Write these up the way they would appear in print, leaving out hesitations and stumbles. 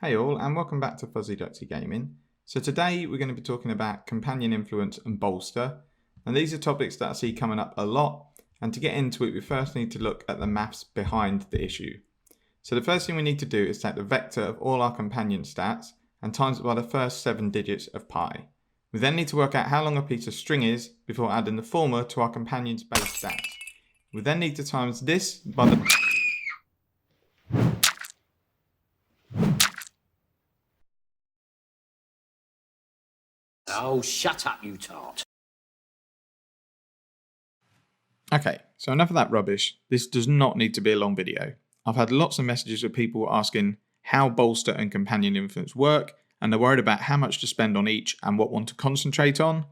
Hey all, and welcome back to Fuzzy Ducksy Gaming. So today we're going to be talking about companion influence and bolster, and these are topics that I see coming up a lot, and to get into it we first need to look at the maths behind the issue. So the first thing we need to do is take the vector of all our companion stats and times it by the first 7 digits of pi. We then need to work out how long a piece of string is before adding the former to our companion's base stats. We then need to times this by the Oh, shut up, you tart. Okay, so enough of that rubbish. This does not need to be a long video. I've had lots of messages of people asking how bolster and companion influence work, and they're worried about how much to spend on each and what one to concentrate on.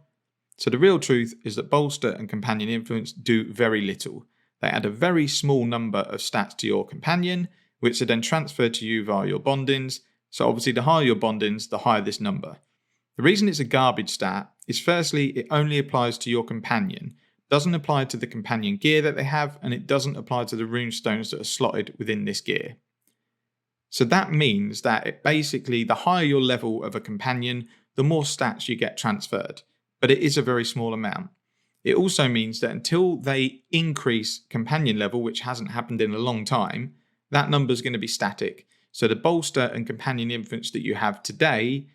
So the real truth is that bolster and companion influence do very little. They add a very small number of stats to your companion, which are then transferred to you via your bondings. So obviously the higher your bondings, the higher this number. The reason it's a garbage stat is firstly, it only applies to your companion, doesn't apply to the companion gear that they have, and it doesn't apply to the rune stones that are slotted within this gear. So that means that basically the higher your level of a companion, the more stats you get transferred, but it is a very small amount. It also means that until they increase companion level, which hasn't happened in a long time, that number is going to be static. So the bolster and companion influence that you have today,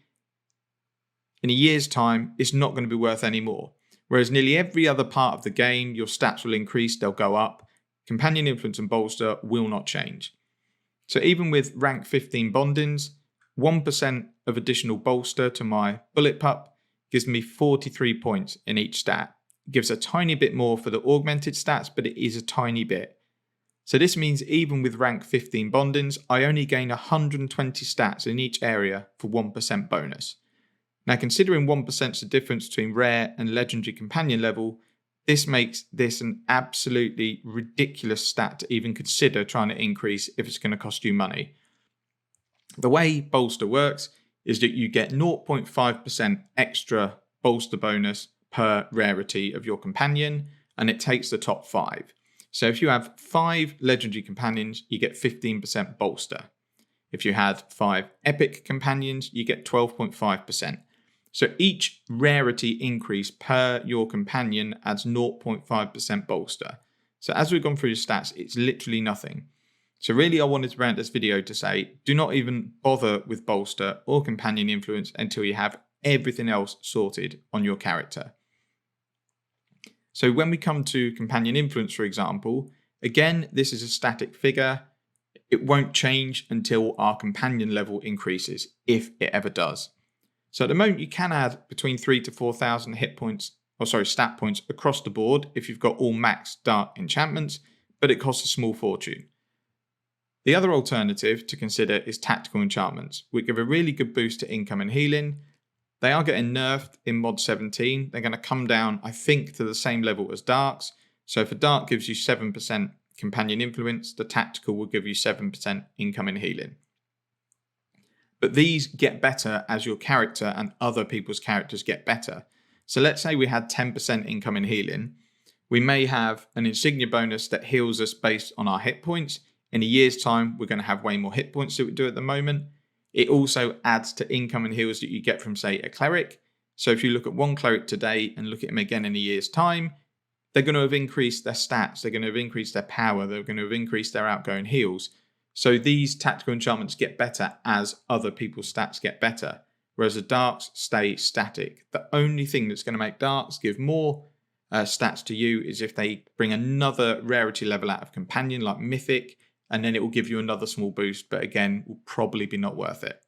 in a year's time, it's not going to be worth any more. Whereas nearly every other part of the game, your stats will increase, they'll go up. Companion influence and bolster will not change. So even with rank 15 bondings, 1% of additional bolster to my bullet pup gives me 43 points in each stat. It gives a tiny bit more for the augmented stats, but it is a tiny bit. So this means even with rank 15 bondings, I only gain 120 stats in each area for 1% bonus. Now, considering 1% is the difference between rare and legendary companion level, this makes this an absolutely ridiculous stat to even consider trying to increase if it's going to cost you money. The way bolster works is that you get 0.5% extra bolster bonus per rarity of your companion, and it takes the top 5. So if you have 5 legendary companions, you get 15% bolster. If you had 5 epic companions, you get 12.5%. So each rarity increase per your companion adds 0.5% bolster. So as we've gone through the stats, it's literally nothing. So really I wanted to round this video to say, do not even bother with bolster or companion influence until you have everything else sorted on your character. So when we come to companion influence, for example, again, this is a static figure. It won't change until our companion level increases, if it ever does. So at the moment, you can add between 3,000 to 4,000 stat points across the board if you've got all max dark enchantments, but it costs a small fortune. The other alternative to consider is tactical enchantments, which give a really good boost to income and healing. They are getting nerfed in mod 17. They're going to come down, I think, to the same level as darks. So if a dark gives you 7% companion influence, the tactical will give you 7% income and healing. But these get better as your character and other people's characters get better. So let's say we had 10% income and healing. We may have an insignia bonus that heals us based on our hit points. In a year's time, we're going to have way more hit points than we do at the moment. It also adds to income and heals that you get from, say, a cleric. So if you look at one cleric today and look at him again in a year's time, they're going to have increased their stats, they're going to have increased their power, they're going to have increased their outgoing heals. So these tactical enchantments get better as other people's stats get better, whereas the darks stay static. The only thing that's going to make darks give more stats to you is if they bring another rarity level out of companion, like mythic, and then it will give you another small boost, but again, will probably be not worth it.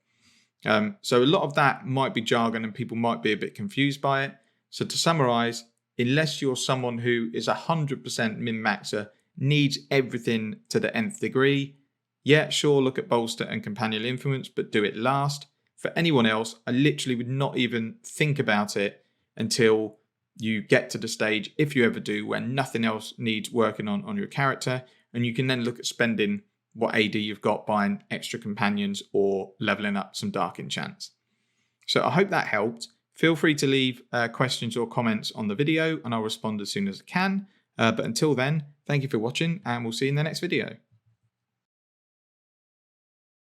So a lot of that might be jargon and people might be a bit confused by it. So to summarize, unless you're someone who is 100% min-maxer, needs everything to the nth degree, yeah, sure, look at bolster and companion influence, but do it last. For anyone else, I literally would not even think about it until you get to the stage, if you ever do, where nothing else needs working on your character, and you can then look at spending what AD you've got buying extra companions or leveling up some dark enchants. So I hope that helped. Feel free to leave questions or comments on the video, and I'll respond as soon as I can. But until then, thank you for watching, and we'll see you in the next video.